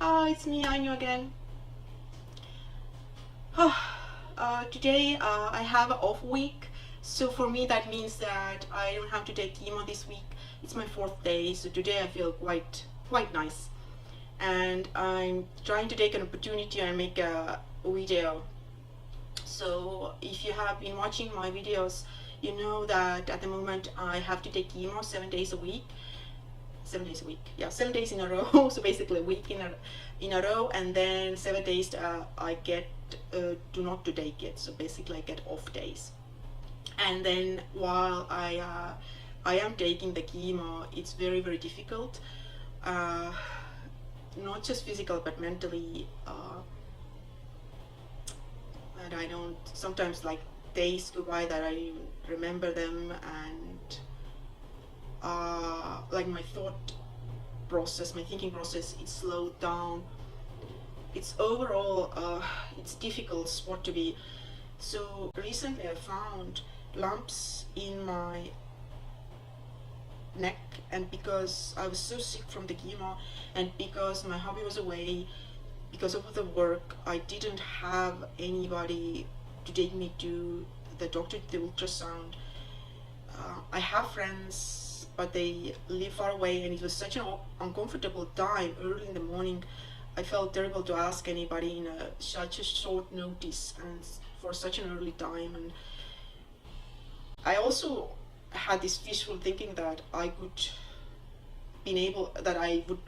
It's me, Anya again. Today I have an off week, so for me that means that I don't have to take chemo this week. It's my 4th day, so today I feel quite nice, and I'm trying to take an opportunity and make a video. So if you have been watching my videos, you know that at the moment I have to take chemo 7 days a week. 7 days a week, yeah, 7 days in a row. So basically a week in a row, and then 7 days I get do not to take it. So basically I get off days, and then while I am taking the chemo, it's very difficult, not just physical but mentally, and I don't sometimes, like, days go by that I remember them, and like my thinking process, it's slowed down. It's overall, it's difficult spot to be. So recently I found lumps in my neck, and because I was so sick from the chemo, and because my hubby was away because of the work, I didn't have anybody to take me to the doctor, to the ultrasound. I have friends, but they live far away, and it was such an uncomfortable time early in the morning. I felt terrible to ask anybody in such a short notice and for such an early time. And I also had this wishful thinking that I would be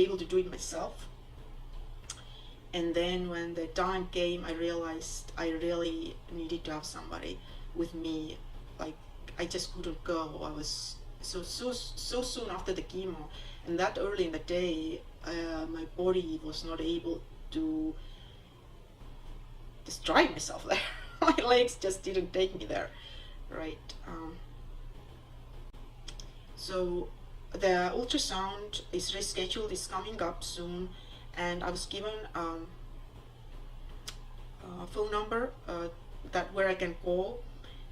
able to do it myself. And then when the time came, I realized I really needed to have somebody with me. Like, I just couldn't go. I was so soon after the chemo, and that early in the day, my body was not able to just drive myself there. My legs just didn't take me there, right? So the ultrasound is rescheduled, is coming up soon, and I was given a phone number that where I can call,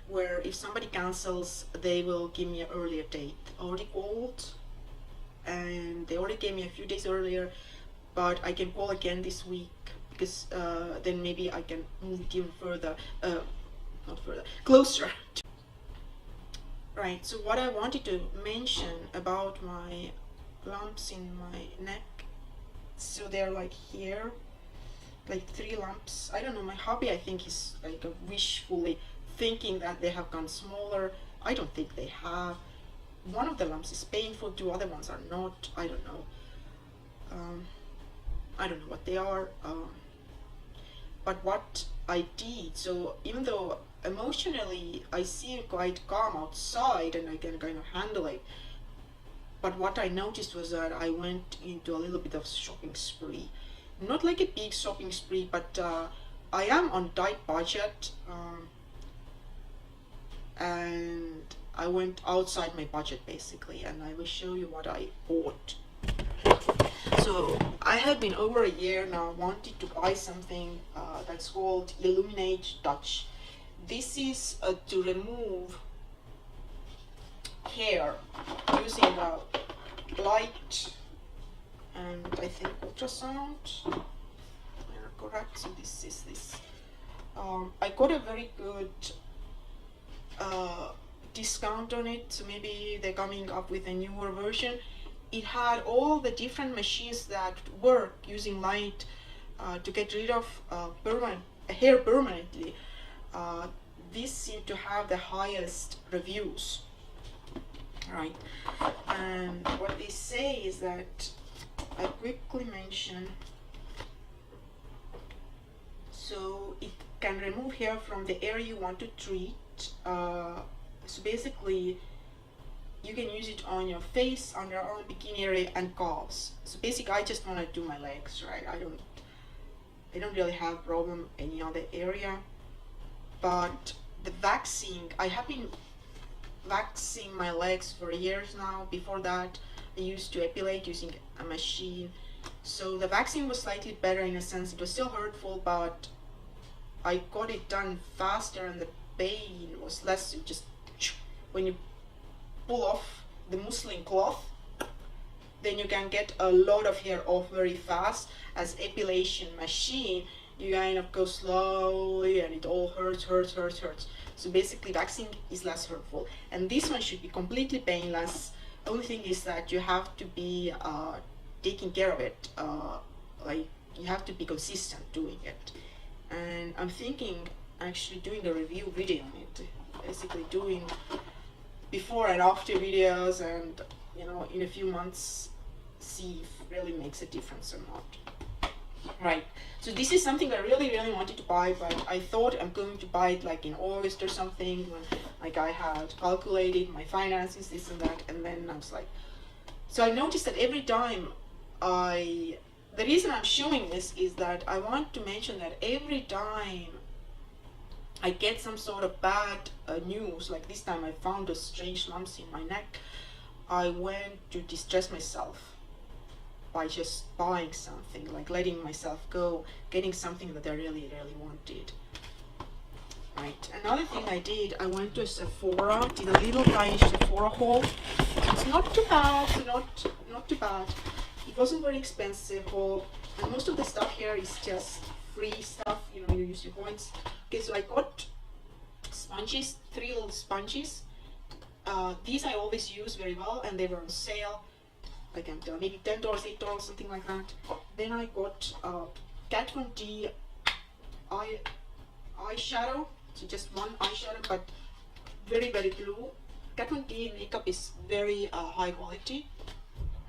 where if somebody cancels, they will give me an earlier date. I already called, and they already gave me a few days earlier, but I can call again this week, because then maybe I can move it even further, closer. Right, so what I wanted to mention about my lumps in my neck, so they're like here, like 3 lumps. I don't know, my hobby, I think, is like wishfully thinking that they have gone smaller. I don't think they have. One of the lumps is painful, 2 other ones are not. I don't know. I don't know what they are. But what I did, so even though emotionally I seem quite calm outside and I can kind of handle it, but what I noticed was that I went into a little bit of shopping spree. Not like a big shopping spree, but I am on tight budget, and I went outside my budget basically, and I will show you what I bought. So I have been over a year now wanting to buy something that's called Illuminate Touch. This is to remove hair using a light and I think ultrasound. Correct. So this is this. I got a very good discount on it, so maybe they're coming up with a newer version. It had all the different machines that work using light to get rid of hair permanently. This seemed to have the highest reviews, right? And what they say is that, I quickly mention, so it can remove hair from the area you want to treat. So basically you can use it on your face, underarm, bikini area, and calves. So basically I just want to do my legs, right? I don't really have problem any other area. But the waxing, I have been waxing my legs for years now. Before that I used to epilate using a machine, so the waxing was slightly better in a sense. It was still hurtful, but I got it done faster and the pain was less. You just, when you pull off the muslin cloth, then you can get a lot of hair off very fast. As epilation machine, you kind of go slowly and it all hurts. So basically waxing is less hurtful, and this one should be completely painless. Only thing is that you have to be taking care of it, like you have to be consistent doing it. And I'm thinking actually doing a review video on it, basically doing before and after videos, and you know, in a few months see if it really makes a difference or not. Right, so this is something I really wanted to buy, but I thought I'm going to buy it like in August or something, when like I had calculated my finances, this and that, and then I was like, so I noticed that every time the reason I'm showing this is that I want to mention that every time I get some sort of bad news, like this time I found a strange lumps in my neck, I went to distress myself by just buying something, like letting myself go, getting something that I really wanted. Right, another thing I did, I went to a Sephora, did a little tiny Sephora haul. It's not too bad, not too bad. It wasn't very expensive haul, and most of the stuff here is just free stuff, you know, you use your points. Okay, so I got sponges, 3 little sponges. These I always use very well, and they were on sale. I can't tell, maybe $10, $8, something like that. Then I got Kat Von D eyeshadow, so just one eyeshadow, but very blue. Kat Von D makeup is very high quality,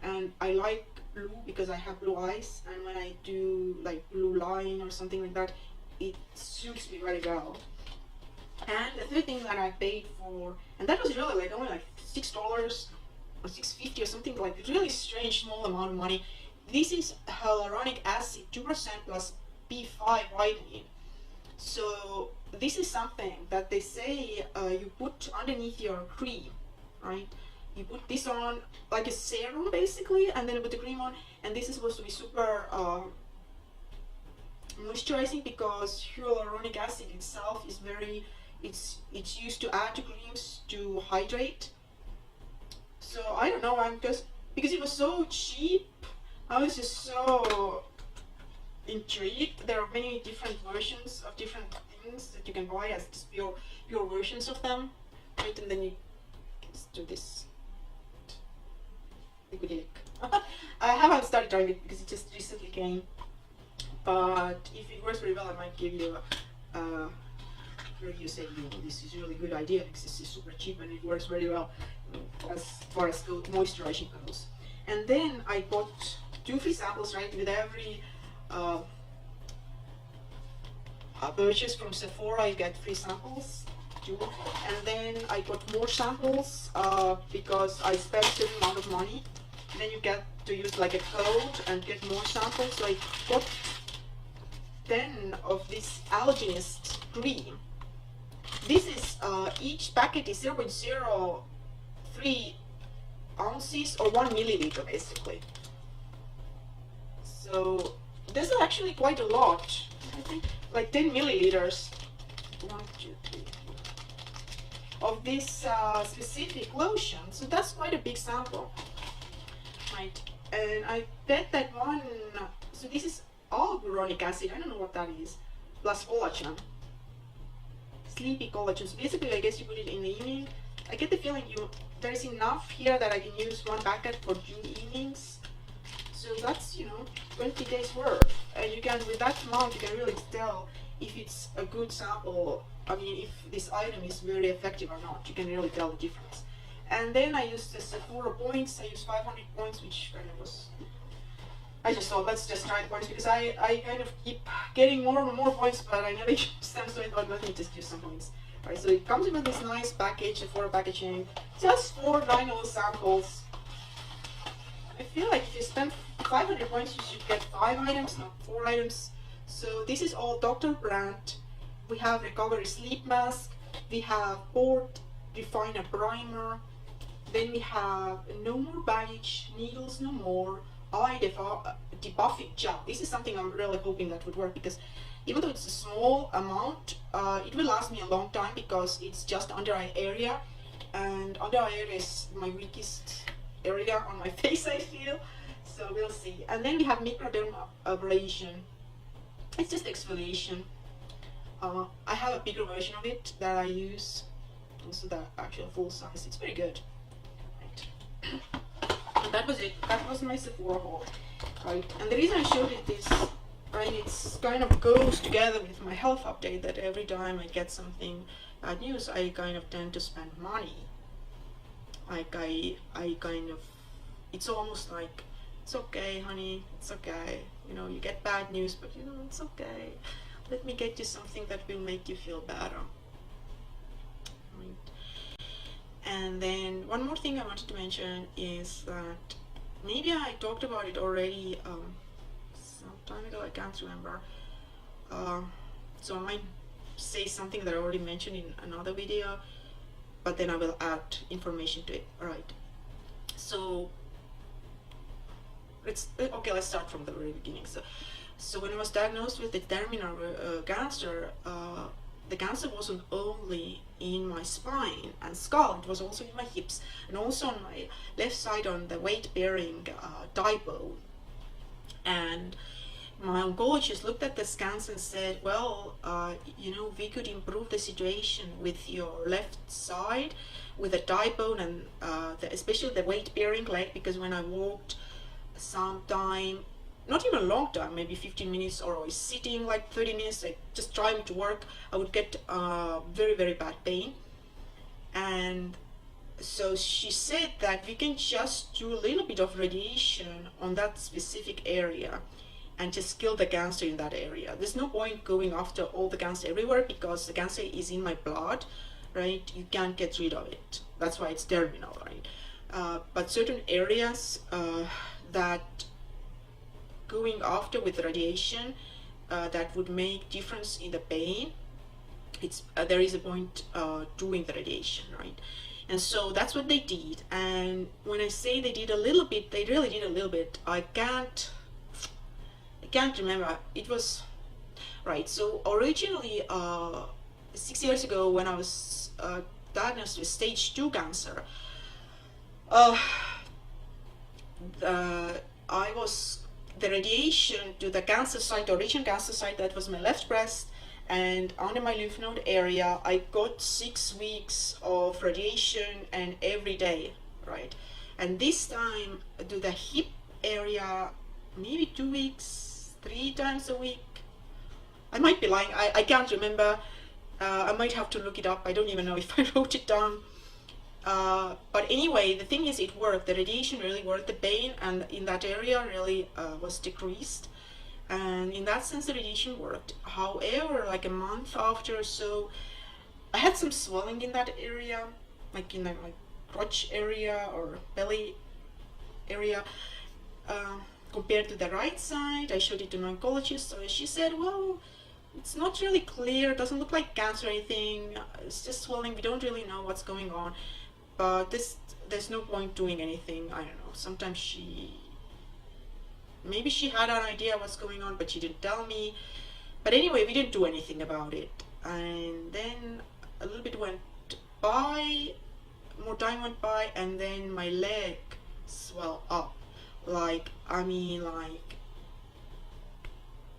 and I like blue because I have blue eyes, and when I do like blue line or something like that, it suits me very well. And the third thing that I paid for, and that was really like only like $6 or $6.50 or something, like really strange small amount of money. This is hyaluronic acid 2% plus B5 vitamin. So this is something that they say you put underneath your cream, right? You put this on like a serum basically, and then you put the cream on, and this is supposed to be super moisturizing, because hyaluronic acid itself is very, it's used to add to creams to hydrate. So I don't know, I'm just, because it was so cheap, I was just so intrigued. There are many different versions of different things that you can buy as just pure versions of them, right? And then you just do this. I haven't started trying it because it just recently came, but if it works very well, I might give you a review saying, you know, this is a really good idea because this is super cheap and it works very well as far as moisturizing goes. And then I got 2 free samples, right? With every purchase from Sephora, you get free samples too. And then I got more samples because I spent a certain amount of money. And then you get to use like a code and get more samples. So I got 10 of this alginist cream. This is each packet is 0.03 ounces or 1 milliliter basically. So this is actually quite a lot. I think like 10 milliliters. 1, 2, 3, 4. Of this specific lotion. So that's quite a big sample. Right, and I bet that one, so this is hyaluronic acid, I don't know what that is, plus collagen, sleepy collagen. So basically I guess you put it in the evening. I get the feeling there is enough here that I can use 1 packet for 2 evenings. So that's, you know, 20 days worth. And you can, with that amount, you can really tell if it's a good sample. I mean, if this item is very effective or not, you can really tell the difference. And then I used the Sephora points. I used 500 points, which kind of was, I just thought, let's just try the points, because I kind of keep getting more and more points, but I never use them, so I thought, let me just use some points. Alright, so it comes with this nice package, Sephora packaging, just 4 9 little samples. I feel like if you spend 500 points, you should get 5 items, not 4 items. So this is all Dr. brand. We have Recovery Sleep Mask, we have Port Refiner Primer, then we have No More Baggage, Needles No More, Eye Debuffing Gel. This is something I'm really hoping that would work, because even though it's a small amount, it will last me a long time because it's just under eye area, and under eye area is my weakest area on my face, I feel. So we'll see. And then we have microdermabrasion. It's just exfoliation. I have a bigger version of it that I use. Also the actual full size. It's very good. Right. And that was it. That was my Sephora haul. Right. And the reason I showed it is, right, it's kind of goes together with my health update that every time I get something bad news, I kind of tend to spend money. Like I kind of, it's almost like, it's okay, honey, it's okay. You know, you get bad news, but you know, it's okay. Let me get you something that will make you feel better. Right. And then one more thing I wanted to mention is that maybe I talked about it already some time ago, I can't remember. So I might say something that I already mentioned in another video, but then I will add information to it. Alright. So let's start from the very beginning. So when I was diagnosed with the terminal cancer, the cancer wasn't only in my spine and skull, it was also in my hips and also on my left side on the weight-bearing thigh bone. And my oncologist looked at the scans and said, well, you know, we could improve the situation with your left side, with the thigh bone and especially the weight-bearing leg, because when I walked sometime, not even a long time, maybe 15 minutes, or I was sitting like 30 minutes, like just trying to work, I would get very, very bad pain. And so she said that we can just do a little bit of radiation on that specific area and just kill the cancer in that area. There's no point going after all the cancer everywhere because the cancer is in my blood, right? You can't get rid of it. That's why it's terminal, right? But certain areas that going after with radiation that would make difference in the pain, it's there is a point doing the radiation, right? And so that's what they did. And when I say they did a little bit, they really did a little bit. I can't remember. It was right. So originally 6 years ago when I was diagnosed with stage 2 cancer, the radiation to the cancer site, the original cancer site, that was my left breast and under my lymph node area, I got 6 weeks of radiation and every day, right? And this time to the hip area, maybe 2 weeks, 3 times a week. I might be lying, I can't remember. I might have to look it up. I don't even know if I wrote it down. But anyway, the thing is, it worked. The radiation really worked. The pain and in that area really was decreased, and in that sense the radiation worked. However, like a month after or so, I had some swelling in that area, like in my crotch area or belly area, compared to the right side. I showed it to my oncologist, so she said, well, it's not really clear, it doesn't look like cancer or anything, it's just swelling, we don't really know what's going on. But there's no point doing anything. I don't know, sometimes maybe she had an idea what's going on, but she didn't tell me. But anyway, we didn't do anything about it. And then a little bit went by, more time went by, and then my leg swelled up. Like, I mean, like,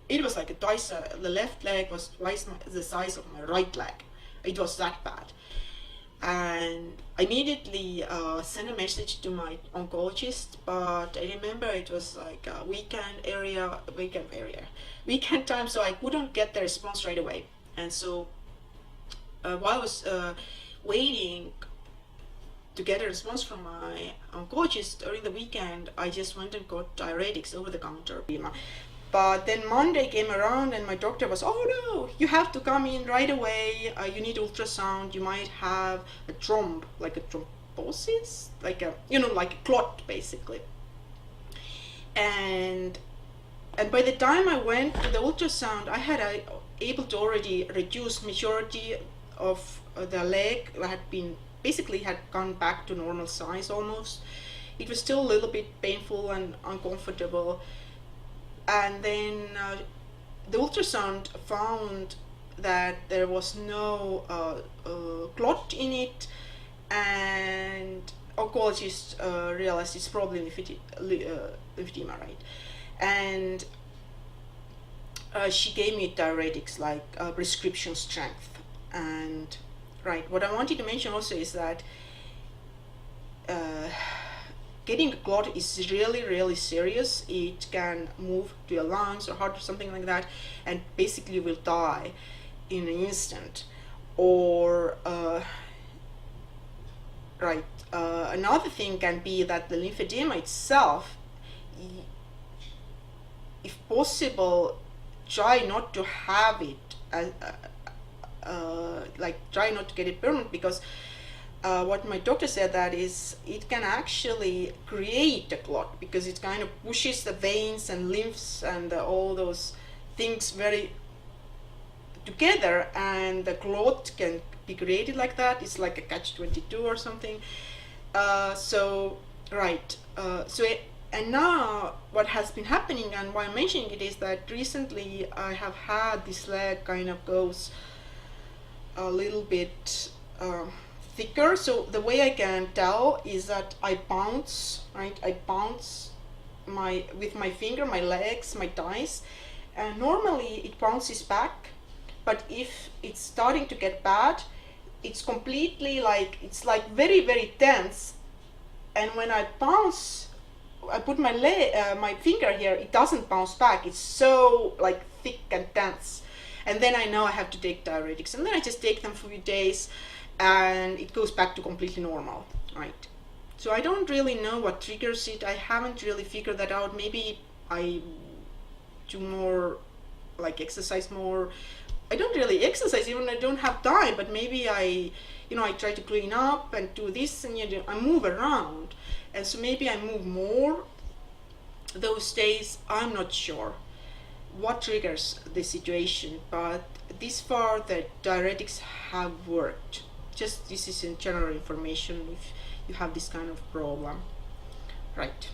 it was like twice, the left leg was twice the size of my right leg. It was that bad. And I immediately sent a message to my oncologist, but I remember it was like a weekend time, so I couldn't get the response right away. And so while I was waiting to get a response from my oncologist during the weekend, I just went and got diuretics over the counter. But then Monday came around and my doctor was, oh no, you have to come in right away, you need ultrasound, you might have a like a thrombosis, like a, you know, like a clot basically. And by the time I went to the ultrasound, I had able to already reduce majority of the leg. Had gone back to normal size almost. It was still a little bit painful and uncomfortable. And then the ultrasound found that there was no clot in it, and oncologist realized it's probably lymphedema, right? And she gave me diuretics, like prescription strength. And right, what I wanted to mention also is that getting a clot is really, really serious. It can move to your lungs or heart or something like that, and basically you will die in an instant. Or right, another thing can be that the lymphedema itself, if possible, try not to have it, like try not to get it permanent, because what my doctor said that is it can actually create a clot, because it kind of pushes the veins and lymphs and all those things very together, and the clot can be created like that. It's like a catch-22 or something. So right, and now what has been happening, and why I'm mentioning it, is that recently I have had this leg kind of goes a little bit thicker. So the way I can tell is that I bounce, right? I bounce with my finger, my legs, my thighs, and normally it bounces back. But if it's starting to get bad, it's completely like, it's like very, very tense. And when I bounce, I put my my finger here, it doesn't bounce back. It's so like thick and tense. And then I know I have to take diuretics, and then I just take them for a few days, and it goes back to completely normal, right? So I don't really know what triggers it. I haven't really figured that out. Maybe I do more, like exercise more. I don't really exercise, even I don't have time, but maybe I try to clean up and do this, and I move around, and so maybe I move more those days. I'm not sure what triggers the situation, but this far the diuretics have worked. Just this is in general information if you have this kind of problem, right?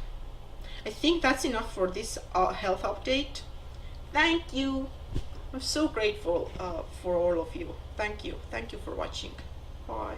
I think that's enough for this health update. Thank you. I'm so grateful for all of you. Thank you for watching. Bye.